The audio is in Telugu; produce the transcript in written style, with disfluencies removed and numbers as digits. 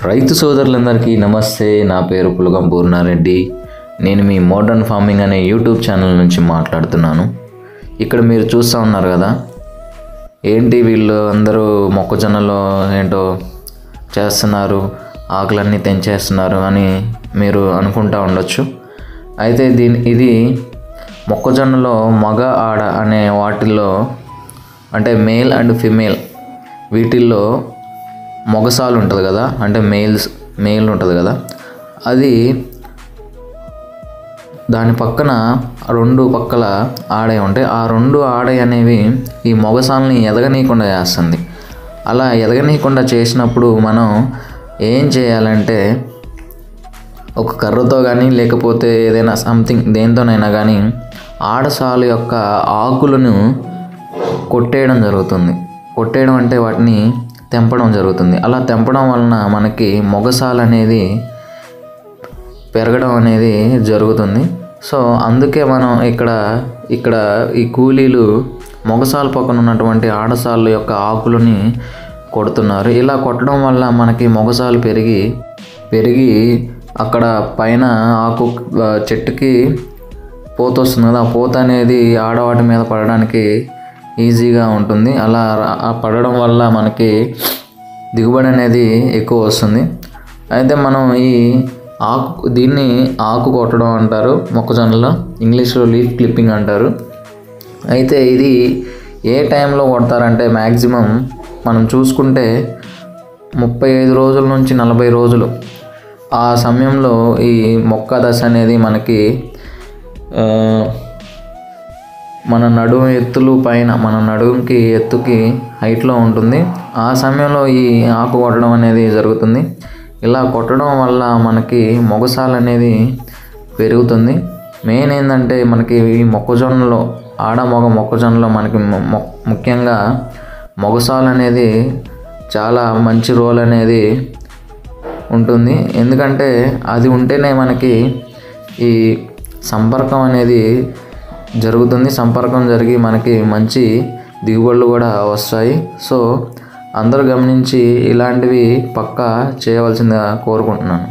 రైతు సోదరులందరికీ నమస్తే. నా పేరు పులగం పూర్ణారెడ్డి. నేను మీ మోడర్న్ ఫార్మింగ్ అనే యూట్యూబ్ ఛానల్ నుంచి మాట్లాడుతున్నాను. ఇక్కడ మీరు చూస్తూ ఉన్నారు కదా, ఏంటి వీళ్ళు అందరూ మొక్కజొన్నలో ఏంటో చేస్తున్నారు, ఆకులన్నీ తెంచేస్తున్నారు అని మీరు అనుకుంటూ ఉండొచ్చు. అయితే ఇది మొక్కజొన్నలో మగ ఆడ అనే వాటిల్లో, అంటే మేల్ అండ్ ఫిమేల్ వీటిల్లో మొగసాలు ఉంటుంది కదా, అంటే మేల్ ఉంటుంది కదా, అది దాని పక్కన రెండు పక్కల ఆడై ఉంటాయి. ఆ రెండు ఆడై అనేవి ఈ మొగసాలని ఎదగనీయకుండా చేస్తుంది. అలా ఎదగనీయకుండా చేసినప్పుడు మనం ఏం చేయాలంటే, ఒక కర్రతో కానీ లేకపోతే ఏదైనా సంథింగ్ దేనితోనైనా కానీ ఆడసాలు యొక్క ఆకులను కొట్టేయడం జరుగుతుంది. కొట్టేయడం అంటే వాటిని తెంపడం జరుగుతుంది. అలా తెంపడం వలన మనకి మొగసాలు అనేది పెరగడం అనేది జరుగుతుంది. సో అందుకే మనం ఇక్కడ ఈ కూలీలు మొగసాల పక్కన ఉన్నటువంటి ఆడసాల యొక్క ఆకులని కొడుతున్నారు. ఇలా కొట్టడం వల్ల మనకి మొగసాలు పెరిగి అక్కడ పైన ఆకు చెట్టుకి పూత వస్తుంది కదా, ఆ పూత అనేది ఆడవాటి మీద పడడానికి ఈజీగా ఉంటుంది. అలా పడడం వల్ల మనకి దిగుబడి అనేది ఎక్కువ వస్తుంది. అయితే మనం దీన్ని ఆకు కొట్టడం అంటారు మొక్కజొన్నలో, ఇంగ్లీష్లో లీఫ్ క్లిప్పింగ్ అంటారు. అయితే ఇది ఏ టైంలో కొడతారంటే, మ్యాక్సిమం మనం చూసుకుంటే 35 రోజుల నుంచి 40 రోజులు ఆ సమయంలో ఈ మొక్క దశ అనేది మనకి మన నడుము ఎత్తులు పైన, మన నడుముకి ఎత్తుకి హైట్లో ఉంటుంది. ఆ సమయంలో ఈ ఆకు కొట్టడం అనేది జరుగుతుంది. ఇలా కొట్టడం వల్ల మనకి మొగసాలు అనేది పెరుగుతుంది. మెయిన్ ఏంటంటే, మనకి ఈ మొక్కజొన్నలో మగ మొక్కజొన్నలో మనకి ముఖ్యంగా మొగసాలు అనేది చాలా మంచి రోల్ అనేది ఉంటుంది. ఎందుకంటే అది ఉంటేనే మనకి ఈ సంపర్కం అనేది జరుగుతుంది. సంపర్కం జరిగి మనకి మంచి దిగుబడులు కూడా వస్తాయి. సో అందరూ గమనించి ఇలాంటివి పక్కా చేయవలసిందిగా కోరుకుంటున్నాను.